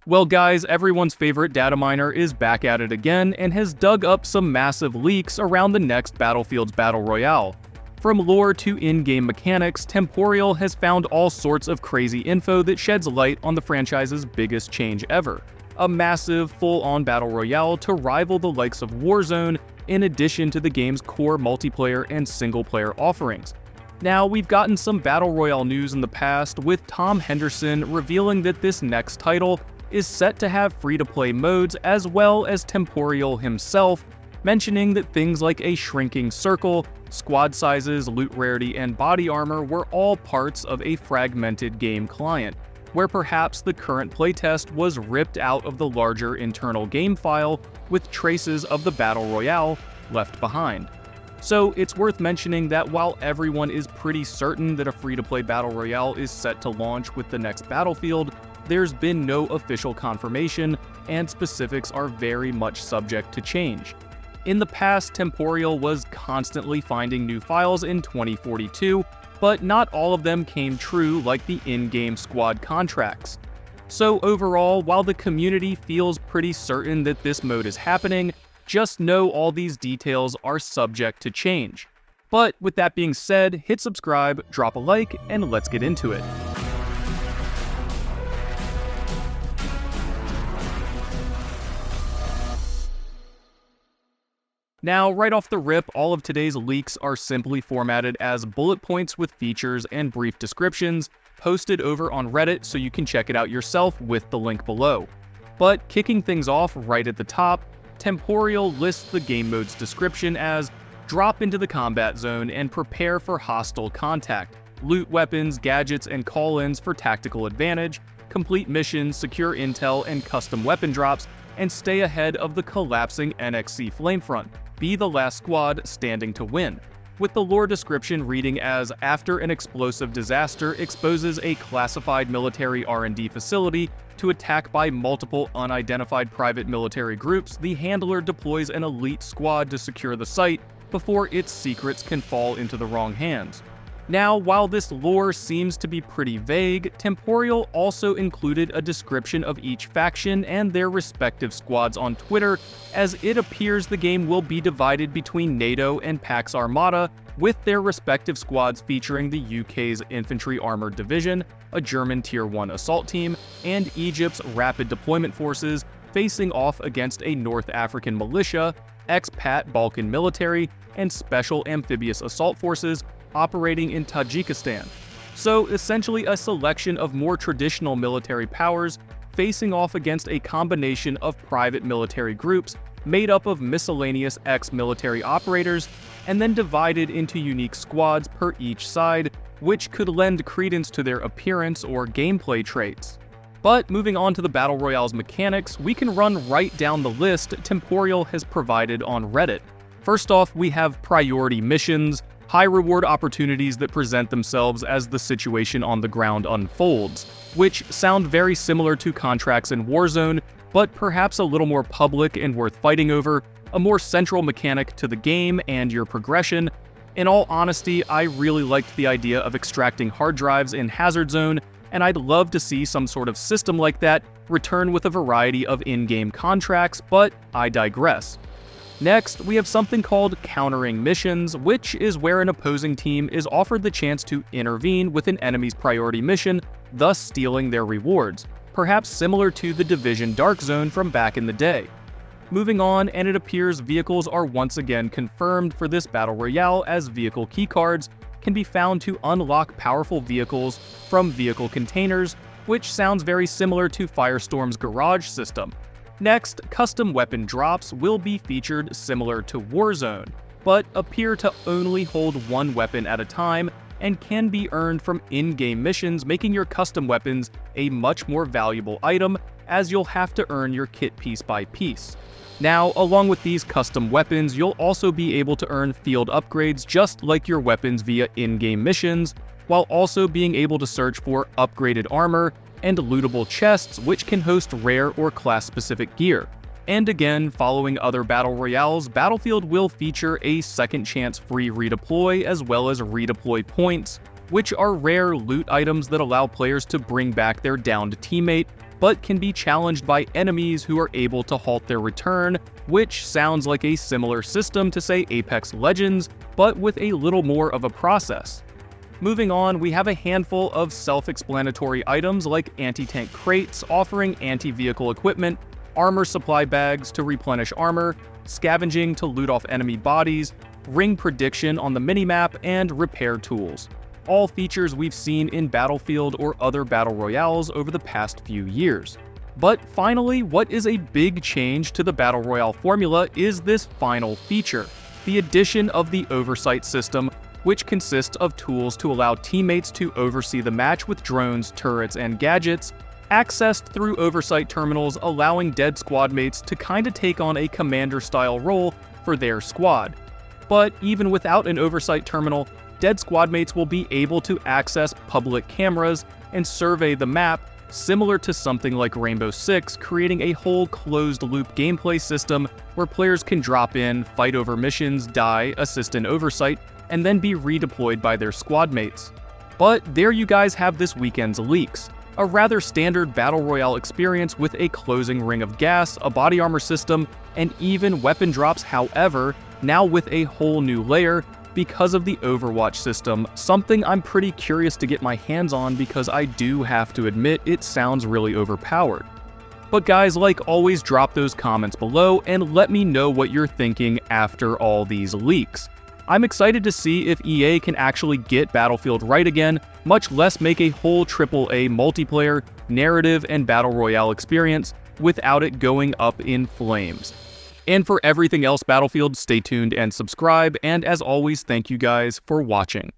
Well guys, everyone's favorite data miner is back at it again and has dug up some massive leaks around the next Battlefield Battle Royale. From lore to in-game mechanics, Temporyal has found all sorts of crazy info that sheds light on the franchise's biggest change ever. A massive, full-on Battle Royale to rival the likes of Warzone, in addition to the game's core multiplayer and single-player offerings. Now, we've gotten some Battle Royale news in the past, with Tom Henderson revealing that this next title is set to have free-to-play modes as well as Temporyal himself, mentioning that things like a shrinking circle, squad sizes, loot rarity, and body armor were all parts of a fragmented game client, where perhaps the current playtest was ripped out of the larger internal game file with traces of the Battle Royale left behind. So it's worth mentioning that while everyone is pretty certain that a free-to-play Battle Royale is set to launch with the next Battlefield, there's been no official confirmation, and specifics are very much subject to change. In the past, Temporyal was constantly finding new files in 2042, but not all of them came true like the in-game squad contracts. So overall, while the community feels pretty certain that this mode is happening, just know all these details are subject to change. But with that being said, hit subscribe, drop a like, and let's get into it. Now, right off the rip, all of today's leaks are simply formatted as bullet points with features and brief descriptions, posted over on Reddit so you can check it out yourself with the link below. But kicking things off right at the top, Temporyal lists the game mode's description as drop into the combat zone and prepare for hostile contact, loot weapons, gadgets, and call-ins for tactical advantage, complete missions, secure intel, and custom weapon drops, and stay ahead of the collapsing NXC Flamefront. Be the last squad standing to win, with the lore description reading as after an explosive disaster exposes a classified military R&D facility to attack by multiple unidentified private military groups, the handler deploys an elite squad to secure the site before its secrets can fall into the wrong hands. Now, while this lore seems to be pretty vague, Temporyal also included a description of each faction and their respective squads on Twitter, as it appears the game will be divided between NATO and Pax Armada, with their respective squads featuring the UK's Infantry Armoured Division, a German Tier 1 assault team, and Egypt's Rapid Deployment Forces facing off against a North African militia, expat Balkan military, and Special Amphibious Assault Forces operating in Tajikistan. So essentially a selection of more traditional military powers facing off against a combination of private military groups made up of miscellaneous ex-military operators and then divided into unique squads per each side, which could lend credence to their appearance or gameplay traits. But moving on to the Battle Royale's mechanics, we can run right down the list Temporyal has provided on Reddit. First off, we have priority missions, high reward opportunities that present themselves as the situation on the ground unfolds, which sound very similar to contracts in Warzone, but perhaps a little more public and worth fighting over, a more central mechanic to the game and your progression. In all honesty, I really liked the idea of extracting hard drives in Hazard Zone, and I'd love to see some sort of system like that return with a variety of in-game contracts, but I digress. Next, we have something called countering missions, which is where an opposing team is offered the chance to intervene with an enemy's priority mission, thus stealing their rewards, perhaps similar to the Division Dark Zone from back in the day. Moving on, and it appears vehicles are once again confirmed for this Battle Royale, as vehicle keycards can be found to unlock powerful vehicles from vehicle containers, which sounds very similar to Firestorm's garage system. Next, custom weapon drops will be featured similar to Warzone, but appear to only hold one weapon at a time and can be earned from in-game missions, making your custom weapons a much more valuable item, as you'll have to earn your kit piece by piece. Now, along with these custom weapons, you'll also be able to earn field upgrades just like your weapons via in-game missions, while also being able to search for upgraded armor and lootable chests, which can host rare or class-specific gear. And again, following other Battle Royales, Battlefield will feature a second chance free redeploy as well as redeploy points, which are rare loot items that allow players to bring back their downed teammate, but can be challenged by enemies who are able to halt their return, which sounds like a similar system to, say, Apex Legends, but with a little more of a process. Moving on, we have a handful of self-explanatory items like anti-tank crates offering anti-vehicle equipment, armor supply bags to replenish armor, scavenging to loot off enemy bodies, ring prediction on the minimap, and repair tools. All features we've seen in Battlefield or other battle royales over the past few years. But finally, what is a big change to the battle royale formula is this final feature, the addition of the oversight system, which consists of tools to allow teammates to oversee the match with drones, turrets, and gadgets, accessed through oversight terminals, allowing dead squad mates to kinda take on a commander-style role for their squad. But even without an oversight terminal, dead squad mates will be able to access public cameras and survey the map, similar to something like Rainbow Six, creating a whole closed-loop gameplay system where players can drop in, fight over missions, die, assist in oversight, and then be redeployed by their squad mates. But there you guys have this weekend's leaks. A rather standard battle royale experience with a closing ring of gas, a body armor system, and even weapon drops, however, now with a whole new layer because of the Overwatch system, something I'm pretty curious to get my hands on because I do have to admit it sounds really overpowered. But guys, like always, drop those comments below and let me know what you're thinking after all these leaks. I'm excited to see if EA can actually get Battlefield right again, much less make a whole AAA multiplayer, narrative, and battle royale experience without it going up in flames. And for everything else Battlefield, stay tuned and subscribe, and as always, thank you guys for watching.